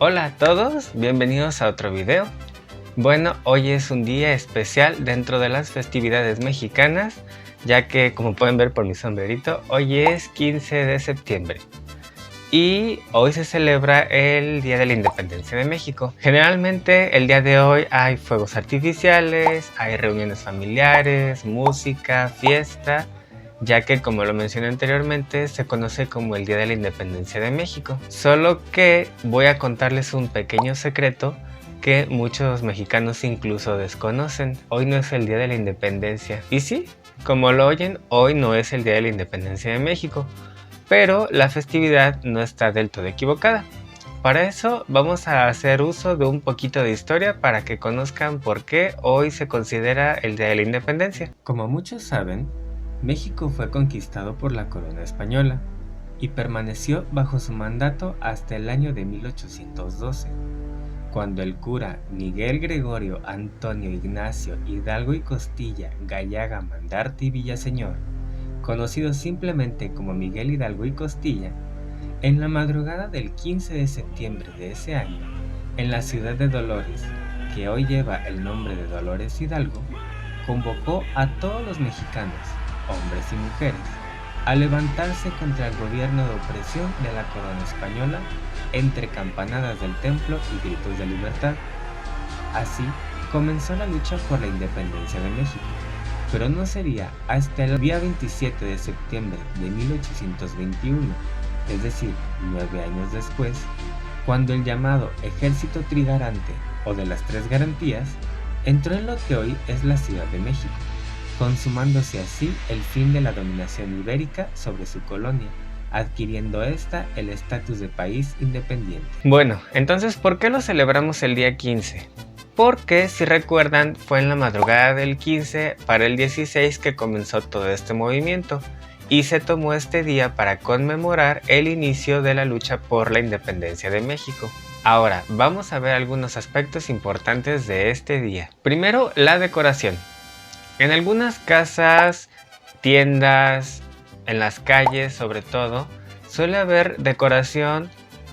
Hola a todos, bienvenidos a otro video. Bueno, hoy es un día especial dentro de las festividades mexicanas, ya que como pueden ver por mi sombrerito, hoy es 15 de septiembre. Y hoy se celebra el Día de la Independencia de México. Generalmente el día de hoy hay fuegos artificiales, hay reuniones familiares, música, fiesta, ya que como lo mencioné anteriormente se conoce como el Día de la Independencia de México. Solo que voy a contarles un pequeño secreto que muchos mexicanos incluso desconocen. Hoy no es el Día de la Independencia. Y sí, como lo oyen, hoy no es el Día de la Independencia de México. Pero la festividad no está del todo equivocada. Para eso vamos a hacer uso de un poquito de historia para que conozcan por qué hoy se considera el Día de la Independencia. Como muchos saben, México fue conquistado por la corona española y permaneció bajo su mandato hasta el año de 1812, cuando el cura Miguel Gregorio Antonio Ignacio Hidalgo y Costilla Gallaga Mandarte y Villaseñor, conocido simplemente como Miguel Hidalgo y Costilla, en la madrugada del 15 de septiembre de ese año, en la ciudad de Dolores, que hoy lleva el nombre de Dolores Hidalgo, convocó a todos los mexicanos, hombres y mujeres, a levantarse contra el gobierno de opresión de la corona española entre campanadas del templo y gritos de libertad. Así comenzó la lucha por la independencia de México. Pero no sería hasta el día 27 de septiembre de 1821, es decir, 9 años después, cuando el llamado Ejército Trigarante, o de las Tres Garantías, entró en lo que hoy es la Ciudad de México, consumándose así el fin de la dominación ibérica sobre su colonia, adquiriendo esta el estatus de país independiente. Bueno, entonces, ¿por qué lo celebramos el día 15? Porque, si recuerdan, fue en la madrugada del 15 para el 16 que comenzó todo este movimiento y se tomó este día para conmemorar el inicio de la lucha por la independencia de México. Ahora, vamos a ver algunos aspectos importantes de este día. Primero, la decoración. En algunas casas, tiendas, en las calles sobre todo, suele haber decoración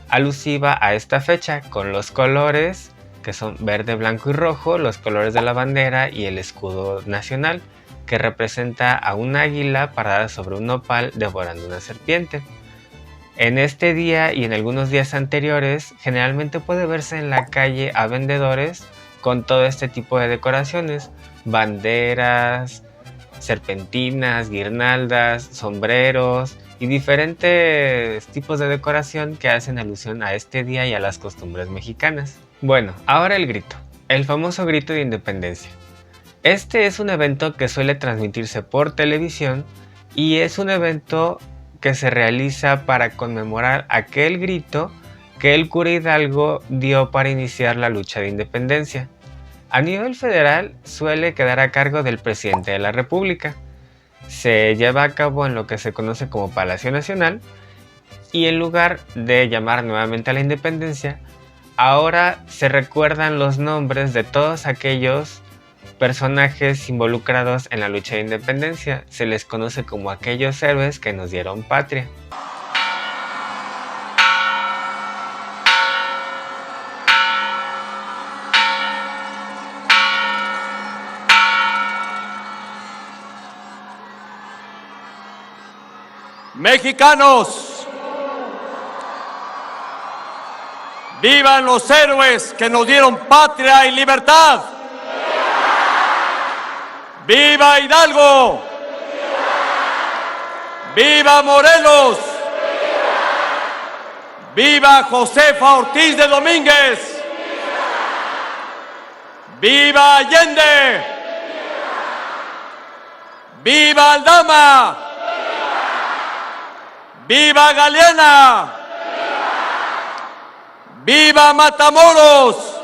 alusiva a esta fecha con los colores que son verde, blanco y rojo, los colores de la bandera y el escudo nacional, que representa a un águila parada sobre un nopal devorando una serpiente. En este día y en algunos días anteriores, generalmente puede verse en la calle a vendedores con todo este tipo de decoraciones, banderas, serpentinas, guirnaldas, sombreros y diferentes tipos de decoración que hacen alusión a este día y a las costumbres mexicanas. Bueno, ahora el grito, el famoso grito de independencia. Este es un evento que suele transmitirse por televisión y es un evento que se realiza para conmemorar aquel grito que el cura Hidalgo dio para iniciar la lucha de independencia. A nivel federal suele quedar a cargo del presidente de la República. Se lleva a cabo en lo que se conoce como Palacio Nacional y en lugar de llamar nuevamente a la independencia, ahora se recuerdan los nombres de todos aquellos personajes involucrados en la lucha de independencia. Se les conoce como aquellos héroes que nos dieron patria. Mexicanos, vivan los héroes que nos dieron patria y libertad. ¡Viva Hidalgo! ¡Viva Morelos! ¡Viva Josefa Ortiz de Domínguez! ¡Viva Allende! ¡Viva Aldama! ¡Viva Galeana! ¡Viva Matamoros!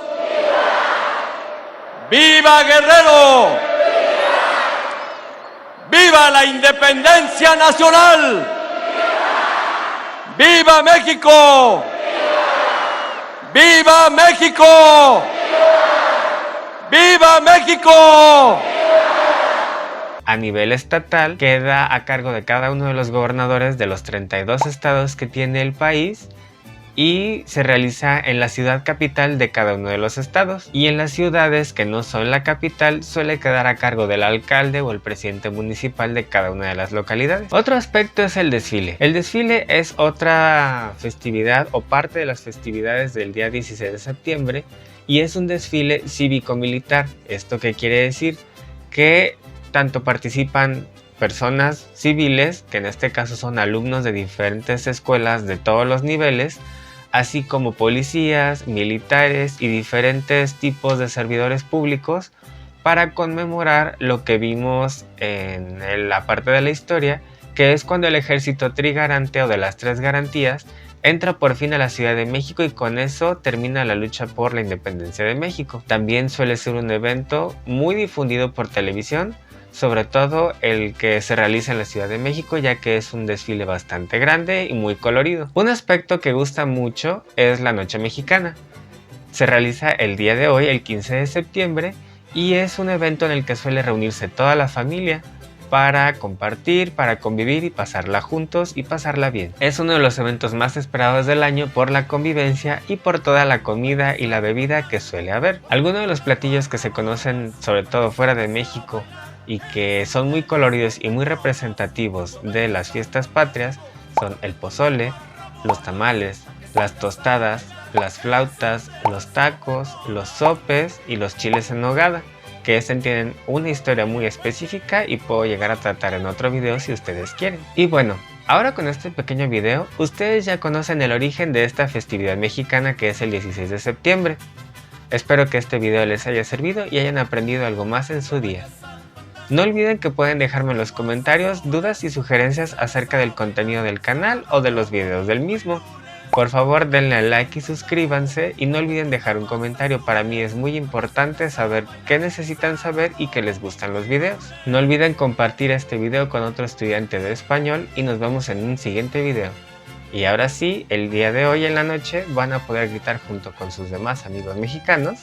¡Viva Guerrero! ¡Viva la independencia nacional! ¡Viva México! ¡Viva México! ¡Viva México! A nivel estatal queda a cargo de cada uno de los gobernadores de los 32 estados que tiene el país y se realiza en la ciudad capital de cada uno de los estados, y en las ciudades que no son la capital suele quedar a cargo del alcalde o el presidente municipal de cada una de las localidades. Otro aspecto es el desfile. El desfile es otra festividad o parte de las festividades del día 16 de septiembre y es un desfile cívico-militar. ¿Esto qué quiere decir? Que tanto participan personas civiles, que en este caso son alumnos de diferentes escuelas de todos los niveles, así como policías, militares y diferentes tipos de servidores públicos, para conmemorar lo que vimos en la parte de la historia, que es cuando el ejército trigarante o de las tres garantías entra por fin a la Ciudad de México y con eso termina la lucha por la independencia de México. También suele ser un evento muy difundido por televisión, sobre todo el que se realiza en la Ciudad de México, ya que es un desfile bastante grande y muy colorido. Un aspecto que gusta mucho es la Noche Mexicana. Se realiza el día de hoy, el 15 de septiembre, y es un evento en el que suele reunirse toda la familia para compartir, para convivir y pasarla juntos y pasarla bien. Es uno de los eventos más esperados del año por la convivencia y por toda la comida y la bebida que suele haber. Algunos de los platillos que se conocen, sobre todo fuera de México, y que son muy coloridos y muy representativos de las fiestas patrias, son el pozole, los tamales, las tostadas, las flautas, los tacos, los sopes y los chiles en nogada, que tienen una historia muy específica y puedo llegar a tratar en otro video si ustedes quieren. Y bueno, ahora con este pequeño video, ustedes ya conocen el origen de esta festividad mexicana que es el 16 de septiembre. Espero que este video les haya servido y hayan aprendido algo más en su día. No olviden que pueden dejarme en los comentarios dudas y sugerencias acerca del contenido del canal o de los videos del mismo. Por favor denle a like y suscríbanse y no olviden dejar un comentario, para mí es muy importante saber qué necesitan saber y que les gustan los videos. No olviden compartir este video con otro estudiante de español y nos vemos en un siguiente video. Y ahora sí, el día de hoy en la noche van a poder gritar junto con sus demás amigos mexicanos: